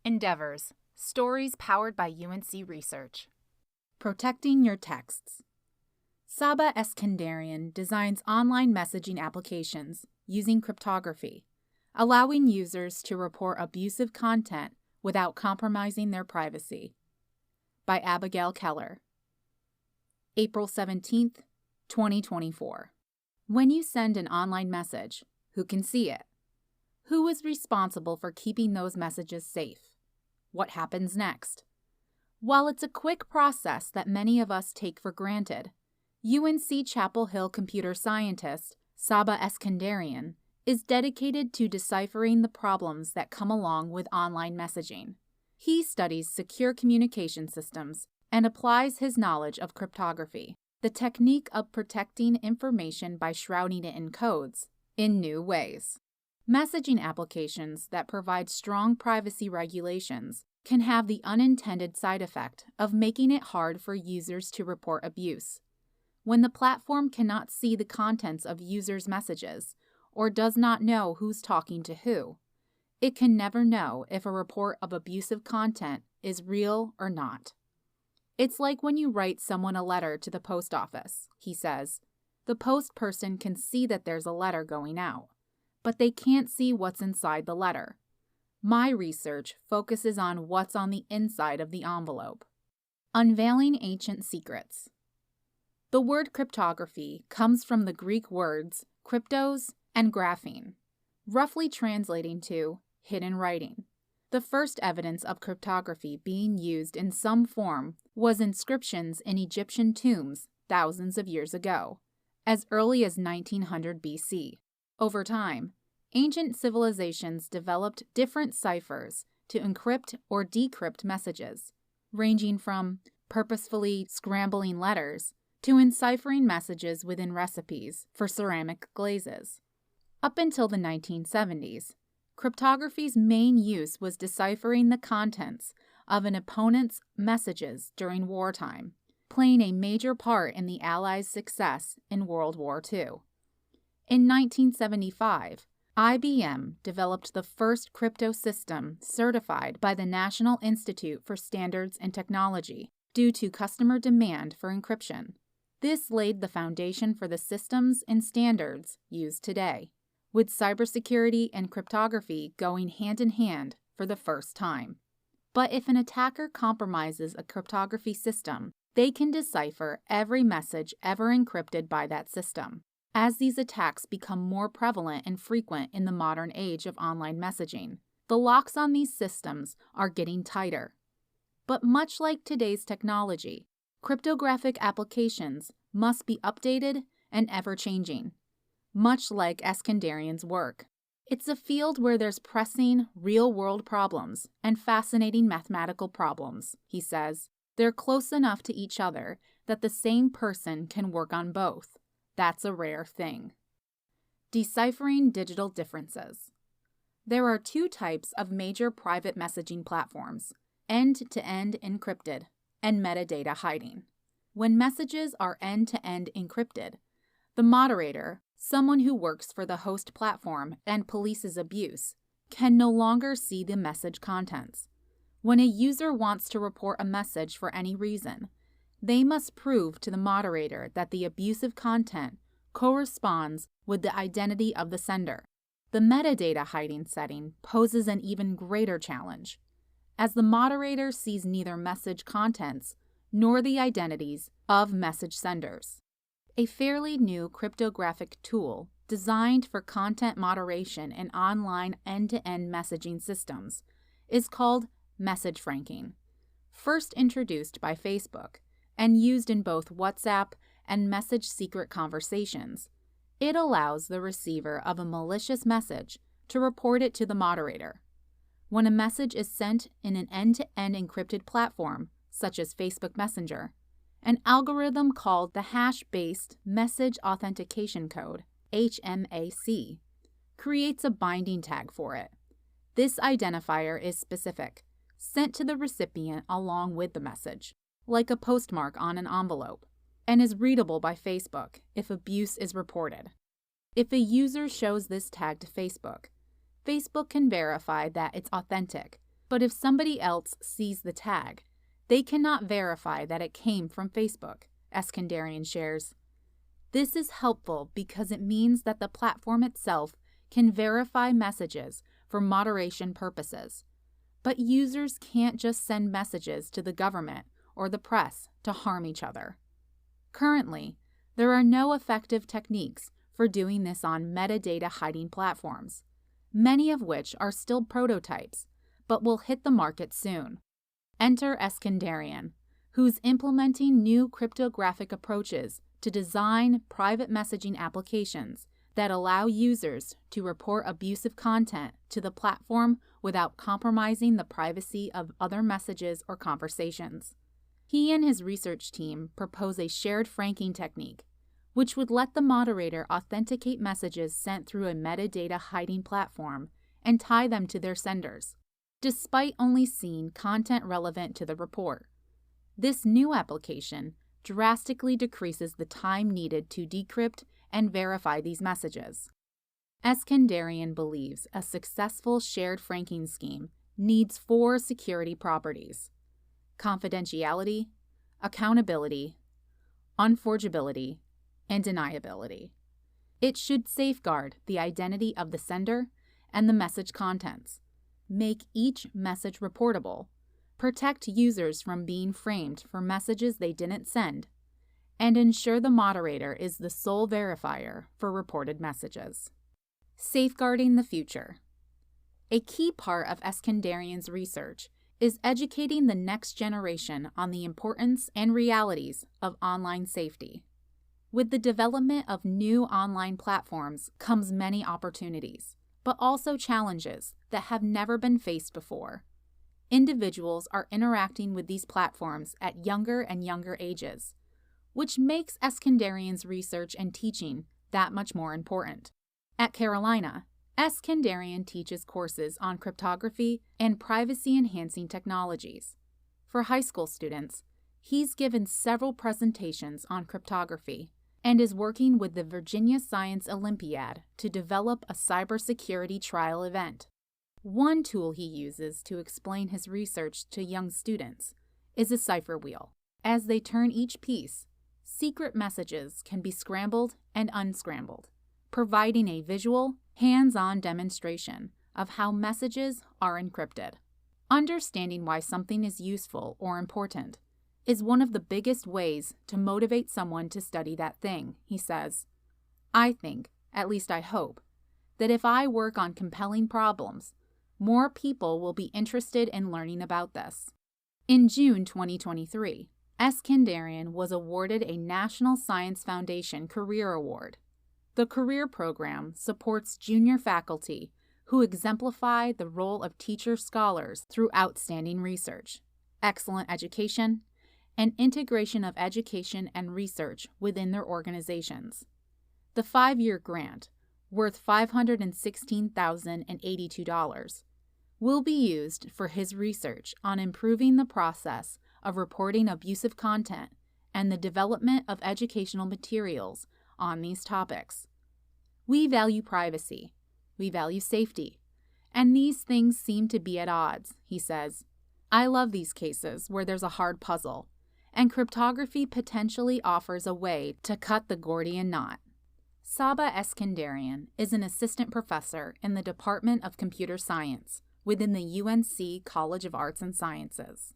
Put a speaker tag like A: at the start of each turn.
A: Endeavors. Stories powered by UNC Research.
B: Protecting your texts. Saba Eskandarian designs online messaging applications using cryptography, allowing users to report abusive content without compromising their privacy. By Abigail Keller. April 17, 2024. When you send an online message, who can see it? Who is responsible for keeping those messages safe? What happens next? While it's a quick process that many of us take for granted, UNC Chapel Hill computer scientist Saba Eskandarian is dedicated to deciphering the problems that come along with online messaging. He studies secure communication systems and applies his knowledge of cryptography, the technique of protecting information by shrouding it in codes, in new ways. Messaging applications that provide strong privacy regulations can have the unintended side effect of making it hard for users to report abuse. When the platform cannot see the contents of users' messages or does not know who's talking to who, it can never know if a report of abusive content is real or not. It's like when you write someone a letter to the post office, he says. The post person can see that there's a letter going out, but they can't see what's inside the letter. My research focuses on what's on the inside of the envelope. Unveiling ancient secrets. The word cryptography comes from the Greek words kryptos and graphene, roughly translating to hidden writing. The first evidence of cryptography being used in some form was inscriptions in Egyptian tombs thousands of years ago, as early as 1900 BC. Over time, ancient civilizations developed different ciphers to encrypt or decrypt messages, ranging from purposefully scrambling letters to enciphering messages within recipes for ceramic glazes. Up until the 1970s, cryptography's main use was deciphering the contents of an opponent's messages during wartime, playing a major part in the Allies' success in World War II. In 1975, IBM developed the first crypto system certified by the National Institute for Standards and Technology due to customer demand for encryption. This laid the foundation for the systems and standards used today, with cybersecurity and cryptography going hand in hand for the first time. But if an attacker compromises a cryptography system, they can decipher every message ever encrypted by that system. As these attacks become more prevalent and frequent in the modern age of online messaging, the locks on these systems are getting tighter. But much like today's technology, cryptographic applications must be updated and ever-changing, much like Eskandarian's work. It's a field where there's pressing, real-world problems and fascinating mathematical problems, he says. They're close enough to each other that the same person can work on both. That's a rare thing. Deciphering digital differences. There are two types of major private messaging platforms: end-to-end encrypted and metadata hiding. When messages are end-to-end encrypted, the moderator, someone who works for the host platform and polices abuse, can no longer see the message contents. When a user wants to report a message for any reason, they must prove to the moderator that the abusive content corresponds with the identity of the sender. The metadata hiding setting poses an even greater challenge, as the moderator sees neither message contents nor the identities of message senders. A fairly new cryptographic tool designed for content moderation in online end-to-end messaging systems is called message franking. First introduced by Facebook and used in both WhatsApp and message secret conversations, it allows the receiver of a malicious message to report it to the moderator. When a message is sent in an end-to-end encrypted platform, such as Facebook Messenger, an algorithm called the Hash-Based Message Authentication Code, HMAC, creates a binding tag for it. This identifier is specific, sent to the recipient along with the message, like a postmark on an envelope, and is readable by Facebook if abuse is reported. If a user shows this tag to Facebook, Facebook can verify that it's authentic But if somebody else sees the tag, they cannot verify that it came from Facebook, Eskandarian shares. This is helpful because it means that the platform itself can verify messages for moderation purposes. But users can't just send messages to the government or the press to harm each other. Currently, there are no effective techniques for doing this on metadata hiding platforms, many of which are still prototypes, but will hit the market soon. Enter Eskandarian, who's implementing new cryptographic approaches to design private messaging applications that allow users to report abusive content to the platform without compromising the privacy of other messages or conversations. He and his research team propose a shared franking technique, which would let the moderator authenticate messages sent through a metadata hiding platform and tie them to their senders, despite only seeing content relevant to the report. This new application drastically decreases the time needed to decrypt and verify these messages. Eskandarian believes a successful shared franking scheme needs 4 security properties: confidentiality, accountability, unforgeability, and deniability. It should safeguard the identity of the sender and the message contents, make each message reportable, protect users from being framed for messages they didn't send, and ensure the moderator is the sole verifier for reported messages. Safeguarding the future. A key part of Eskandarian's research is educating the next generation on the importance and realities of online safety. With the development of new online platforms comes many opportunities, but also challenges that have never been faced before. Individuals are interacting with these platforms at younger and younger ages, which makes Eskandarian's research and teaching that much more important. At Carolina, Eskandarian teaches courses on cryptography and privacy-enhancing technologies. For high school students, he's given several presentations on cryptography and is working with the Virginia Science Olympiad to develop a cybersecurity trial event. One tool he uses to explain his research to young students is a cipher wheel. As they turn each piece, secret messages can be scrambled and unscrambled, providing a visual, hands-on demonstration of how messages are encrypted. Understanding why something is useful or important is one of the biggest ways to motivate someone to study that thing, he says. I think, at least I hope, that if I work on compelling problems, more people will be interested in learning about this. In June 2023, Eskandarian was awarded a National Science Foundation Career Award. The career program supports junior faculty who exemplify the role of teacher scholars through outstanding research, excellent education, and integration of education and research within their organizations. The 5-year grant, worth $516,082, will be used for his research on improving the process of reporting abusive content and the development of educational materials on these topics. We value privacy, we value safety, and these things seem to be at odds, he says. I love these cases where there's a hard puzzle, and cryptography potentially offers a way to cut the Gordian knot. Saba Eskandarian is an assistant professor in the Department of Computer Science within the UNC College of Arts and Sciences.